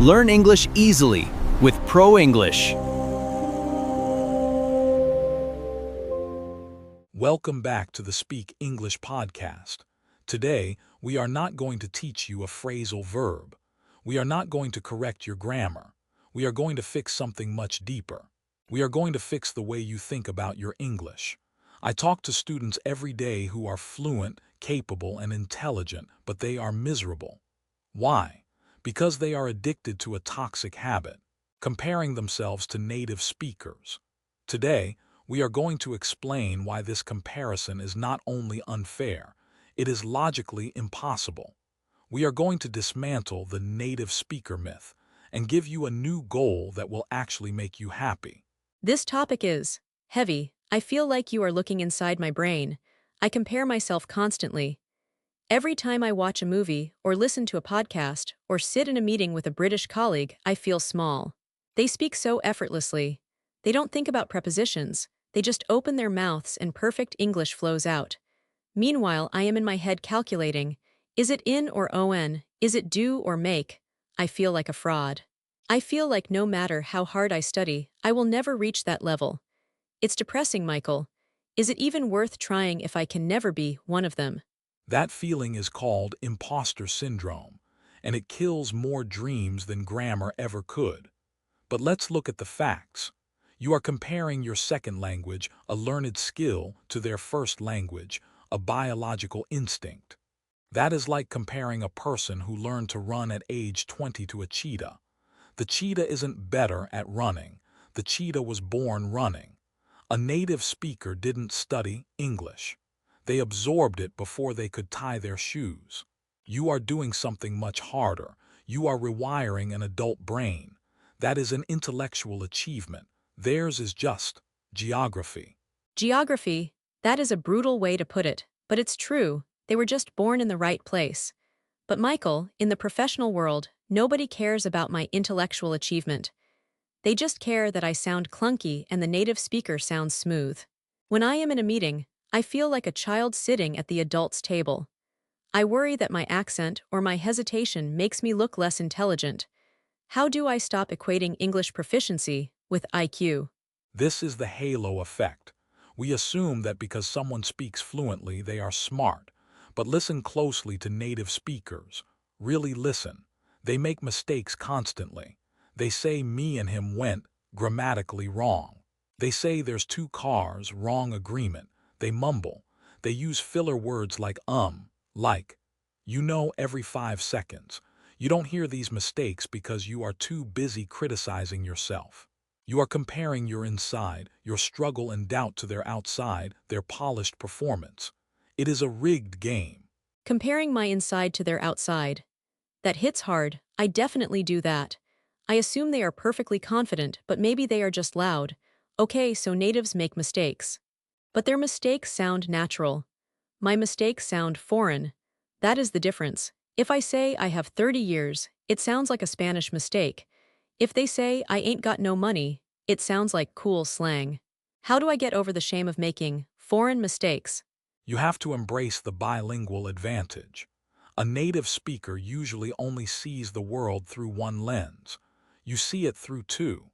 Learn English easily with Pro English. Welcome back to the Speak English podcast. Today, we are not going to teach you a phrasal verb. We are not going to correct your grammar. We are going to fix something much deeper. We are going to fix the way you think about your English. I talk to students every day who are fluent, capable, and intelligent, but they are miserable. Why? Because they are addicted to a toxic habit, comparing themselves to native speakers. Today, we are going to explain why this comparison is not only unfair, it is logically impossible. We are going to dismantle the native speaker myth and give you a new goal that will actually make you happy. This topic is heavy. I feel like you are looking inside my brain. I compare myself constantly. Every time I watch a movie, or listen to a podcast, or sit in a meeting with a British colleague, I feel small. They speak so effortlessly. They don't think about prepositions. They just open their mouths and perfect English flows out. Meanwhile, I am in my head calculating, is it in or on? Is it do or make? I feel like a fraud. I feel like no matter how hard I study, I will never reach that level. It's depressing, Michael. Is it even worth trying if I can never be one of them? That feeling is called imposter syndrome, and it kills more dreams than grammar ever could. But let's look at the facts. You are comparing your second language, a learned skill, to their first language, a biological instinct. That is like comparing a person who learned to run at age 20 to a cheetah. The cheetah isn't better at running. The cheetah was born running. A native speaker didn't study English. They absorbed it before they could tie their shoes. You are doing something much harder. You are rewiring an adult brain. That is an intellectual achievement. Theirs is just geography. Geography, that is a brutal way to put it, but it's true. They were just born in the right place. But Michael, in the professional world, nobody cares about my intellectual achievement. They just care that I sound clunky and the native speaker sounds smooth. When I am in a meeting, I feel like a child sitting at the adult's table. I worry that my accent or my hesitation makes me look less intelligent. How do I stop equating English proficiency with IQ? This is the halo effect. We assume that because someone speaks fluently, they are smart. But listen closely to native speakers. Really listen. They make mistakes constantly. They say me and him went grammatically wrong. They say there's two cars, wrong agreement. They mumble. They use filler words like like. Every 5 seconds. You don't hear these mistakes because you are too busy criticizing yourself. You are comparing your inside, your struggle and doubt to their outside, their polished performance. It is a rigged game. Comparing my inside to their outside. That hits hard. I definitely do that. I assume they are perfectly confident, but maybe they are just loud. Okay, so natives make mistakes. But their mistakes sound natural. My mistakes sound foreign. That is the difference. If I say I have 30 years, it sounds like a Spanish mistake. If they say I ain't got no money, it sounds like cool slang. How do I get over the shame of making foreign mistakes? You have to embrace the bilingual advantage. A native speaker usually only sees the world through one lens. You see it through two.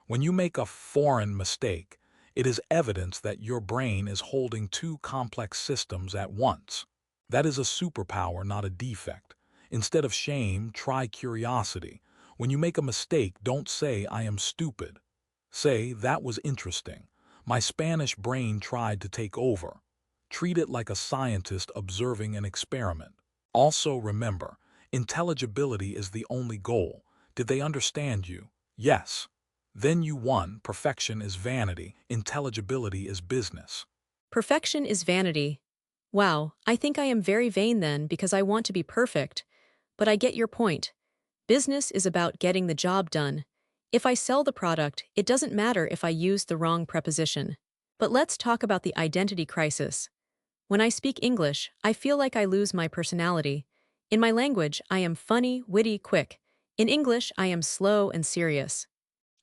When you make a foreign mistake, it is evidence that your brain is holding two complex systems at once. That is a superpower, not a defect. Instead of shame, try curiosity. When you make a mistake, don't say, I am stupid. Say, that was interesting. My Spanish brain tried to take over. Treat it like a scientist observing an experiment. Also remember, intelligibility is the only goal. Did they understand you? Yes. Then you won. Perfection is vanity. Intelligibility is business. Perfection is vanity. Wow, I think I am very vain then because I want to be perfect. But I get your point. Business is about getting the job done. If I sell the product, it doesn't matter if I use the wrong preposition. But let's talk about the identity crisis. When I speak English, I feel like I lose my personality. In my language, I am funny, witty, quick. In English, I am slow and serious.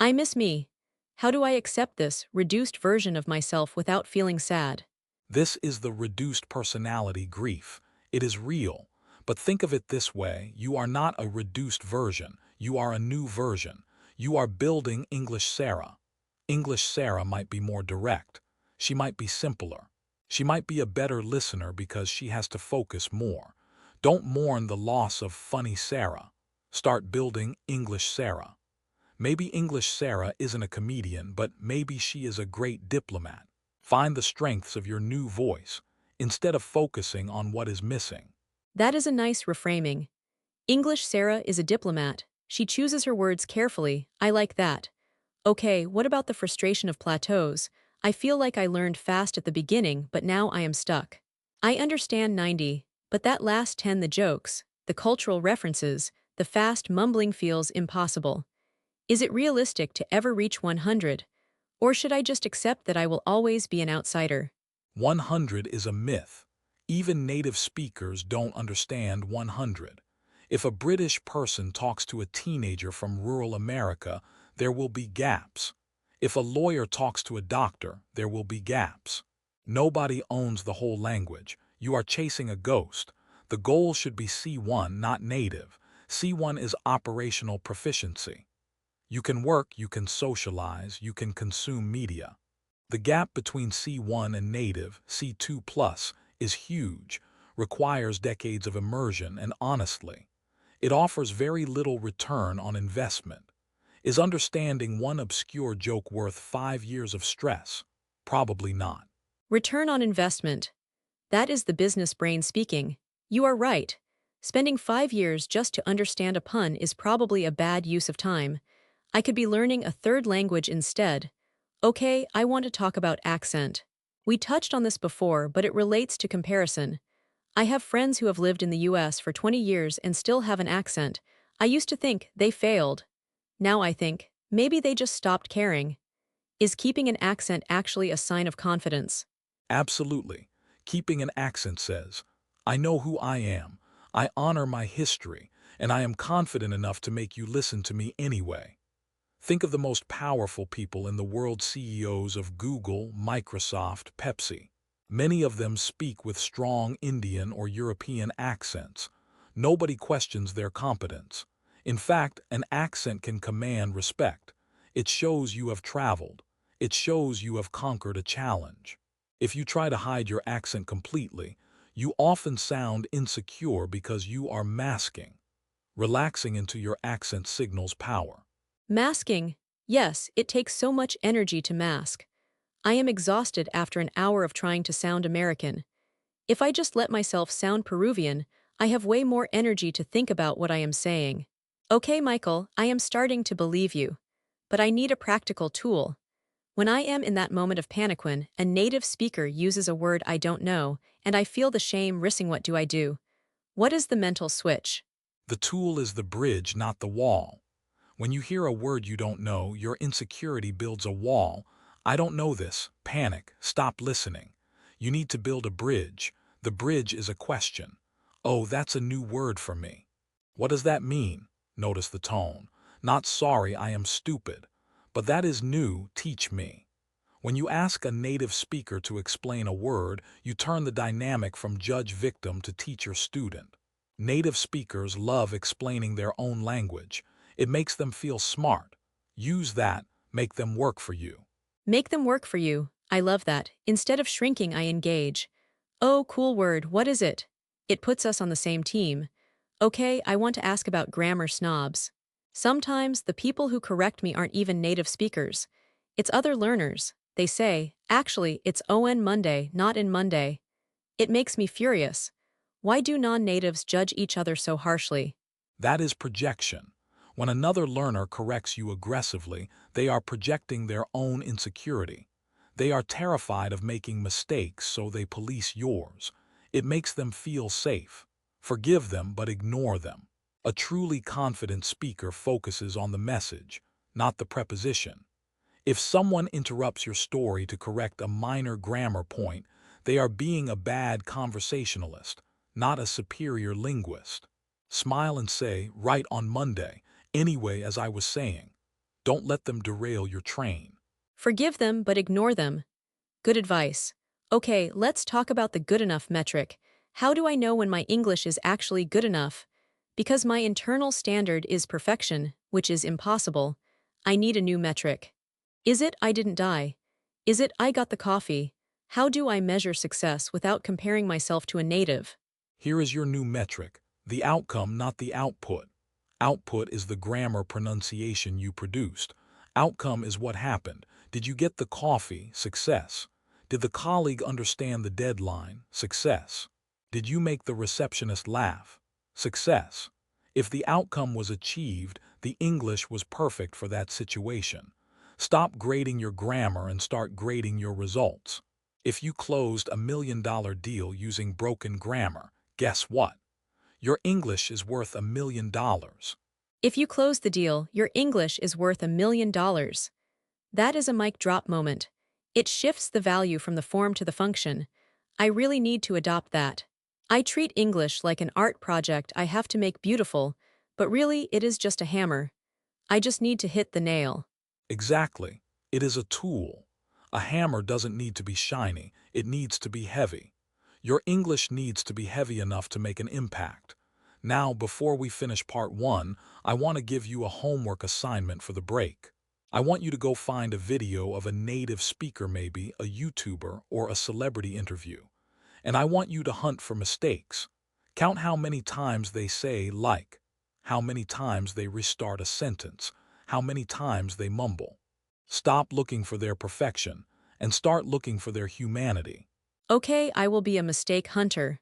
I miss me. How do I accept this reduced version of myself without feeling sad? This is the reduced personality grief. It is real. But think of it this way, you are not a reduced version. You are a new version. You are building English Sarah. English Sarah might be more direct. She might be simpler. She might be a better listener because she has to focus more. Don't mourn the loss of funny Sarah. Start building English Sarah. Maybe English Sarah isn't a comedian, but maybe she is a great diplomat. Find the strengths of your new voice, instead of focusing on what is missing. That is a nice reframing. English Sarah is a diplomat. She chooses her words carefully. I like that. Okay, what about the frustration of plateaus? I feel like I learned fast at the beginning, but now I am stuck. I understand 90, but that last 10, the jokes, the cultural references, the fast mumbling feels impossible. Is it realistic to ever reach 100? Or should I just accept that I will always be an outsider? 100 is a myth. Even native speakers don't understand 100. If a British person talks to a teenager from rural America, there will be gaps. If a lawyer talks to a doctor, there will be gaps. Nobody owns the whole language. You are chasing a ghost. The goal should be C1, not native. C1 is operational proficiency. You can work, you can socialize, you can consume media. The gap between C1 and native, C2 plus, is huge, requires decades of immersion, and honestly, it offers very little return on investment. Is understanding one obscure joke worth 5 years of stress? Probably not. Return on investment. That is the business brain speaking. You are right. Spending 5 years just to understand a pun is probably a bad use of time. I could be learning a third language instead. Okay, I want to talk about accent. We touched on this before, but it relates to comparison. I have friends who have lived in the US for 20 years and still have an accent. I used to think they failed. Now I think, maybe they just stopped caring. Is keeping an accent actually a sign of confidence? Absolutely. Keeping an accent says, I know who I am, I honor my history, and I am confident enough to make you listen to me anyway. Think of the most powerful people in the world: CEOs of Google, Microsoft, Pepsi. Many of them speak with strong Indian or European accents. Nobody questions their competence. In fact, an accent can command respect. It shows you have traveled. It shows you have conquered a challenge. If you try to hide your accent completely, you often sound insecure because you are masking. Relaxing into your accent signals power. Masking. Yes, it takes so much energy to mask. I am exhausted after an hour of trying to sound American. If I just let myself sound Peruvian, I have way more energy to think about what I am saying. Okay, Michael, I am starting to believe you. But I need a practical tool. When I am in that moment of panic when a native speaker uses a word I don't know, and I feel the shame risking, what do I do? What is the mental switch? The tool is the bridge, not the wall. When you hear a word you don't know, your insecurity builds a wall. I don't know this. Panic. Stop listening. You need to build a bridge. The bridge is a question. Oh, that's a new word for me. What does that mean? Notice the tone. Not sorry, I am stupid. But that is new, teach me. When you ask a native speaker to explain a word, you turn the dynamic from judge-victim to teacher-student. Native speakers love explaining their own language. It makes them feel smart. Use that, make them work for you. Make them work for you. I love that. Instead of shrinking, I engage. Oh, cool word, what is it? It puts us on the same team. Okay, I want to ask about grammar snobs. Sometimes the people who correct me aren't even native speakers. It's other learners. They say, actually, it's on Monday, not in Monday. It makes me furious. Why do non-natives judge each other so harshly? That is projection. When another learner corrects you aggressively, they are projecting their own insecurity. They are terrified of making mistakes, so they police yours. It makes them feel safe. Forgive them, but ignore them. A truly confident speaker focuses on the message, not the preposition. If someone interrupts your story to correct a minor grammar point, they are being a bad conversationalist, not a superior linguist. Smile and say, right on Monday. Anyway, as I was saying, don't let them derail your train. Forgive them, but ignore them. Good advice. Okay, let's talk about the good enough metric. How do I know when my English is actually good enough? Because my internal standard is perfection, which is impossible, I need a new metric. Is it I didn't die? Is it I got the coffee? How do I measure success without comparing myself to a native? Here is your new metric, the outcome, not the output. Output is the grammar pronunciation you produced. Outcome is what happened. Did you get the coffee? Success. Did the colleague understand the deadline? Success. Did you make the receptionist laugh? Success. If the outcome was achieved, the English was perfect for that situation. Stop grading your grammar and start grading your results. If you closed $1 million deal using broken grammar, guess what? Your English is worth $1 million. If you close the deal, your English is worth $1 million. That is a mic drop moment. It shifts the value from the form to the function. I really need to adopt that. I treat English like an art project I have to make beautiful, but really it is just a hammer. I just need to hit the nail. Exactly. It is a tool. A hammer doesn't need to be shiny, it needs to be heavy. Your English needs to be heavy enough to make an impact. Now, before we finish part 1, I want to give you a homework assignment for the break. I want you to go find a video of a native speaker, maybe a YouTuber or a celebrity interview. And I want you to hunt for mistakes. Count how many times they say like, how many times they restart a sentence, how many times they mumble. Stop looking for their perfection and start looking for their humanity. Okay, I will be a mistake hunter.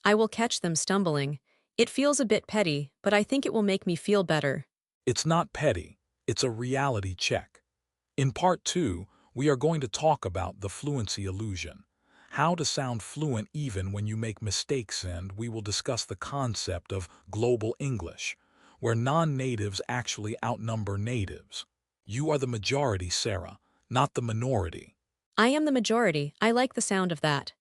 I will catch them stumbling. It feels a bit petty, but I think it will make me feel better. It's not petty, it's a reality check. In part 2, we are going to talk about the fluency illusion, how to sound fluent even when you make mistakes, and we will discuss the concept of global English, where non-natives actually outnumber natives. You are the majority, Sarah, not the minority. I am the majority. I like the sound of that.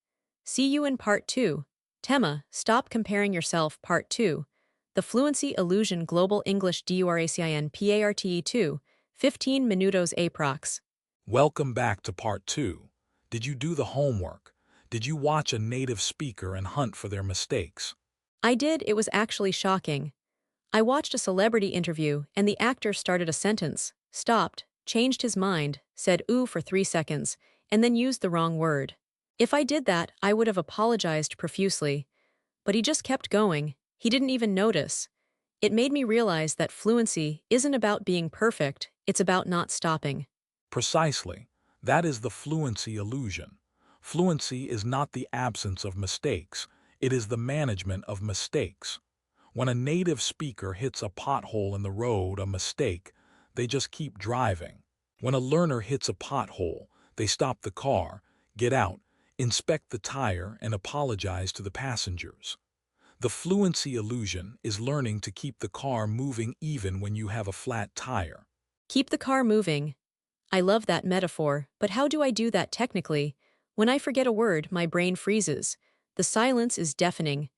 See you in part 2. Tema, stop comparing yourself, part 2. The Fluency Illusion Global English DURACIN PARTE 2. 15 minutos aprox. Welcome back to part 2. Did you do the homework? Did you watch a native speaker and hunt for their mistakes? I did, it was actually shocking. I watched a celebrity interview and the actor started a sentence, stopped, changed his mind, said ooh for 3 seconds, and then used the wrong word. If I did that, I would have apologized profusely. But he just kept going. He didn't even notice. It made me realize that fluency isn't about being perfect, it's about not stopping. Precisely. That is the fluency illusion. Fluency is not the absence of mistakes, it is the management of mistakes. When a native speaker hits a pothole in the road, a mistake, they just keep driving. When a learner hits a pothole, they stop the car, get out, inspect the tire, and apologize to the passengers. The fluency illusion is learning to keep the car moving even when you have a flat tire. Keep the car moving. I love that metaphor, but how do I do that technically? When I forget a word, my brain freezes. The silence is deafening.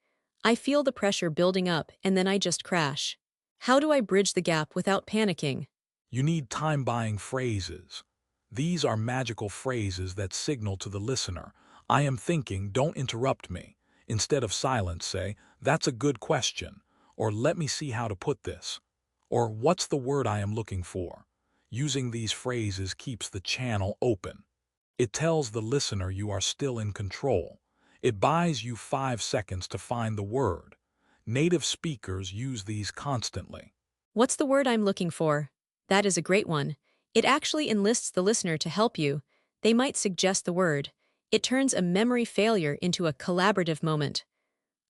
I feel the pressure building up and then I just crash. How do I bridge the gap without panicking? You need time-buying phrases. These are magical phrases that signal to the listener, I am thinking, don't interrupt me. Instead of silence, say, that's a good question, or let me see how to put this, or what's the word I am looking for. Using these phrases keeps the channel open. It tells the listener you are still in control. It buys you 5 seconds to find the word. Native speakers use these constantly. What's the word I'm looking for? That is a great one. It actually enlists the listener to help you. They might suggest the word. It turns a memory failure into a collaborative moment.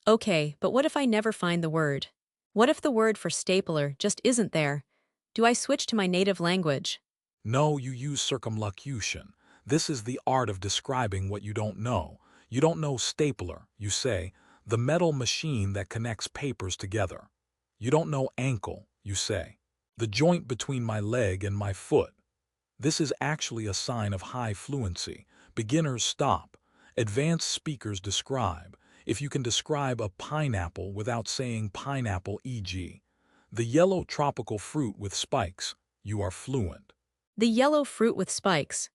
Okay, but what if I never find the word? What if the word for stapler just isn't there? Do I switch to my native language? No, you use circumlocution. This is the art of describing what you don't know. You don't know stapler, you say, the metal machine that connects papers together. You don't know ankle, you say, the joint between my leg and my foot. This is actually a sign of high fluency. Beginners stop. Advanced speakers describe. If you can describe a pineapple without saying pineapple, e.g., the yellow tropical fruit with spikes, you are fluent. The yellow fruit with spikes.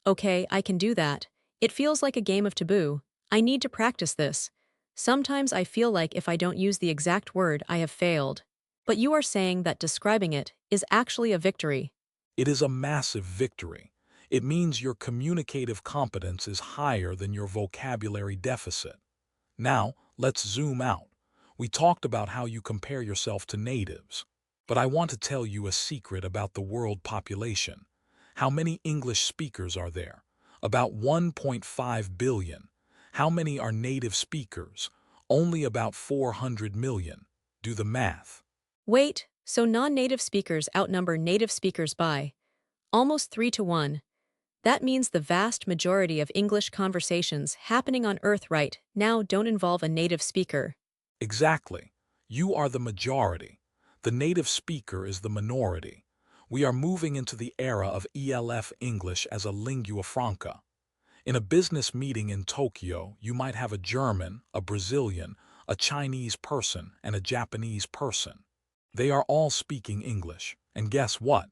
Okay, I can do that. It feels like a game of taboo. I need to practice this. Sometimes I feel like if I don't use the exact word, I have failed. But you are saying that describing it is actually a victory. It is a massive victory. It means your communicative competence is higher than your vocabulary deficit. Now, let's zoom out. We talked about how you compare yourself to natives. But I want to tell you a secret about the world population. How many English speakers are there? About 1.5 billion. How many are native speakers? Only about 400 million. Do the math. Wait, so non-native speakers outnumber native speakers by almost 3 to 1. That means the vast majority of English conversations happening on Earth right now don't involve a native speaker. Exactly. You are the majority. The native speaker is the minority. We are moving into the era of ELF English as a lingua franca. In a business meeting in Tokyo, you might have a German, a Brazilian, a Chinese person, and a Japanese person. They are all speaking English, and guess what?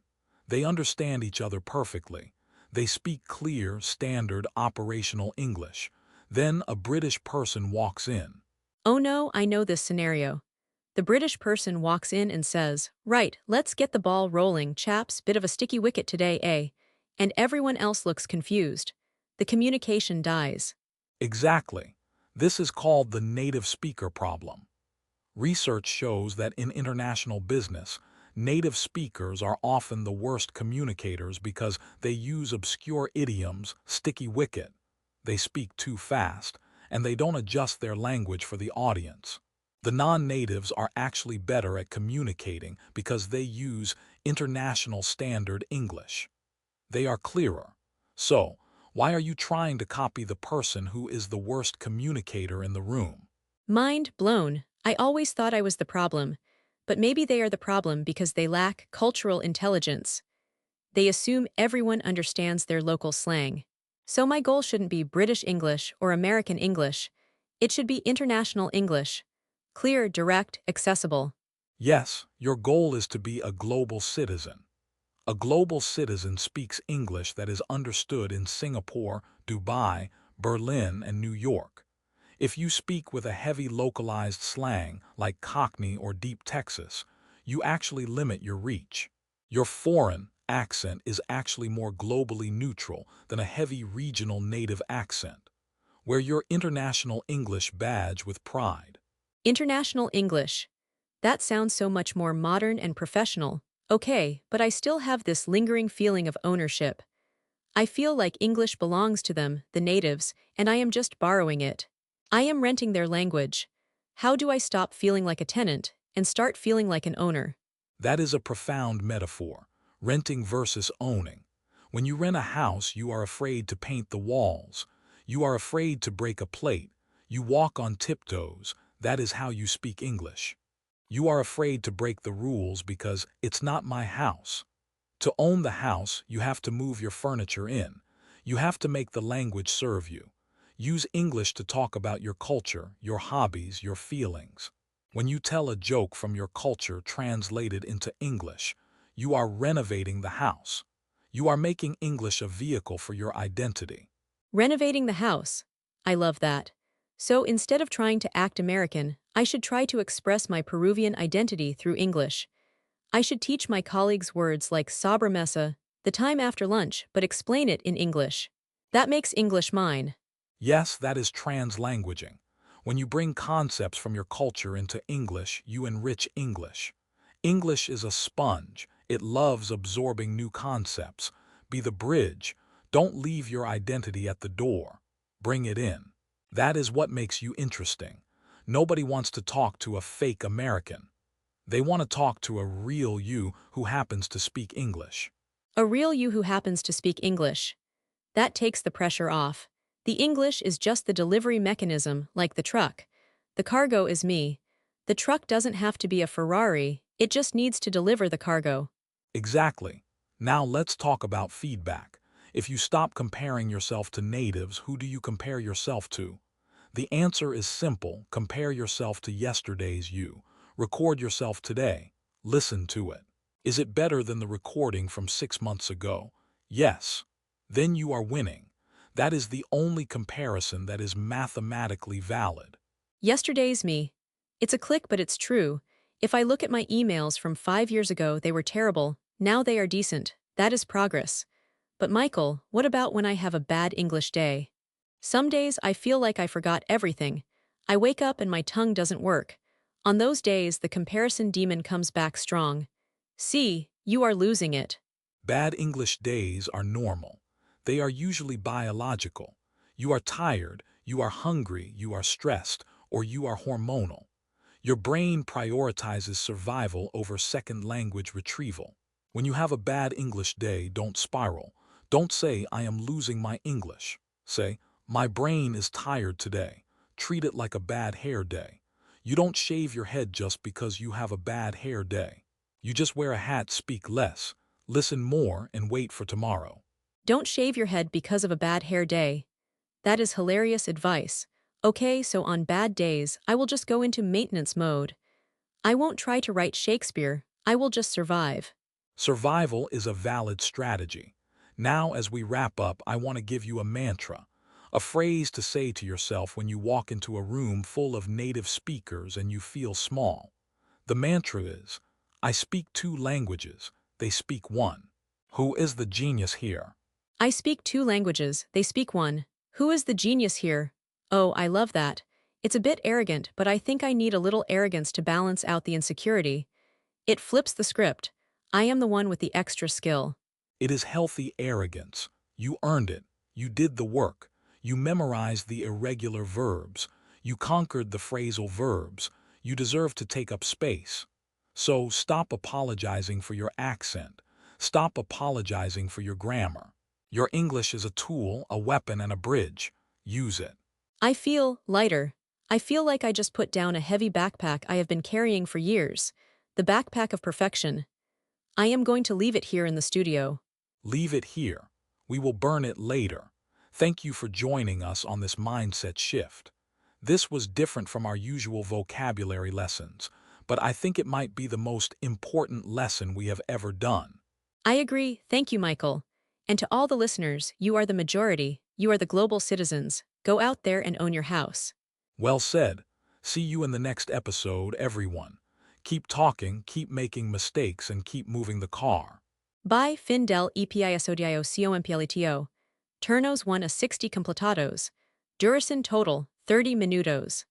They understand each other perfectly. They speak clear, standard, operational English. Then a British person walks in. Oh no, I know this scenario. The British person walks in and says, "Right, let's get the ball rolling, chaps, bit of a sticky wicket today, eh?" And everyone else looks confused. The communication dies. Exactly. This is called the native speaker problem. Research shows that in international business, native speakers are often the worst communicators because they use obscure idioms, sticky wicket. They speak too fast, and they don't adjust their language for the audience. The non-natives are actually better at communicating because they use international standard English. They are clearer. So, why are you trying to copy the person who is the worst communicator in the room? Mind blown. I always thought I was the problem. But maybe they are the problem because they lack cultural intelligence. They assume everyone understands their local slang. So my goal shouldn't be British English or American English. It should be international English. Clear, direct, accessible. Yes, your goal is to be a global citizen. A global citizen speaks English that is understood in Singapore, Dubai, Berlin, and New York. If you speak with a heavy localized slang like Cockney or Deep Texas, you actually limit your reach. Your foreign accent is actually more globally neutral than a heavy regional native accent. Wear your international English badge with pride. International English. That sounds so much more modern and professional. Okay, but I still have this lingering feeling of ownership. I feel like English belongs to them, the natives, and I am just borrowing it. I am renting their language. How do I stop feeling like a tenant and start feeling like an owner? That is a profound metaphor, renting versus owning. When you rent a house, you are afraid to paint the walls. You are afraid to break a plate. You walk on tiptoes. That is how you speak English. You are afraid to break the rules because it's not my house. To own the house, you have to move your furniture in. You have to make the language serve you. Use English to talk about your culture, your hobbies, your feelings. When you tell a joke from your culture translated into English, you are renovating the house. You are making English a vehicle for your identity. Renovating the house. I love that. So instead of trying to act American, I should try to express my Peruvian identity through English. I should teach my colleagues words like sobremesa, the time after lunch, but explain it in English. That makes English mine. Yes, that is translanguaging. When you bring concepts from your culture into English, you enrich English. English is a sponge. It loves absorbing new concepts. Be the bridge. Don't leave your identity at the door. Bring it in. That is what makes you interesting. Nobody wants to talk to a fake American. They want to talk to a real you who happens to speak English. A real you who happens to speak English. That takes the pressure off. The English is just the delivery mechanism, like the truck. The cargo is me. The truck doesn't have to be a Ferrari, it just needs to deliver the cargo. Exactly. Now let's talk about feedback. If you stop comparing yourself to natives, who do you compare yourself to? The answer is simple. Compare yourself to yesterday's you. Record yourself today. Listen to it. Is it better than the recording from 6 months ago? Yes. Then you are winning. That is the only comparison that is mathematically valid. Yesterday's me. It's a click, but it's true. If I look at my emails from 5 years ago, they were terrible. Now they are decent. That is progress. But Michael, what about when I have a bad English day? Some days I feel like I forgot everything. I wake up and my tongue doesn't work. On those days, the comparison demon comes back strong. See, you are losing it. Bad English days are normal. They are usually biological. You are tired, you are hungry, you are stressed, or you are hormonal. Your brain prioritizes survival over second language retrieval. When you have a bad English day, don't spiral. Don't say, I am losing my English. Say, my brain is tired today. Treat it like a bad hair day. You don't shave your head just because you have a bad hair day. You just wear a hat, speak less, listen more, and wait for tomorrow. Don't shave your head because of a bad hair day. That is hilarious advice. Okay, so on bad days, I will just go into maintenance mode. I won't try to write Shakespeare, I will just survive. Survival is a valid strategy. Now, as we wrap up, I want to give you a mantra, a phrase to say to yourself when you walk into a room full of native speakers and you feel small. The mantra is, I speak two languages, they speak one. Who is the genius here? I speak two languages, they speak one. Who is the genius here? Oh, I love that. It's a bit arrogant, but I think I need a little arrogance to balance out the insecurity. It flips the script. I am the one with the extra skill. It is healthy arrogance. You earned it. You did the work. You memorized the irregular verbs. You conquered the phrasal verbs. You deserve to take up space. So stop apologizing for your accent. Stop apologizing for your grammar. Your English is a tool, a weapon, and a bridge. Use it. I feel lighter. I feel like I just put down a heavy backpack I have been carrying for years. The backpack of perfection. I am going to leave it here in the studio. Leave it here. We will burn it later. Thank you for joining us on this mindset shift. This was different from our usual vocabulary lessons, but I think it might be the most important lesson we have ever done. I agree, thank you, Michael. And to all the listeners, you are the majority, you are the global citizens. Go out there and own your house. Well said. See you in the next episode, everyone. Keep talking, keep making mistakes, and keep moving the car. Bye, fin del episodio completo. Turnos 1 a 60 completados. Duración total, 30 minutos.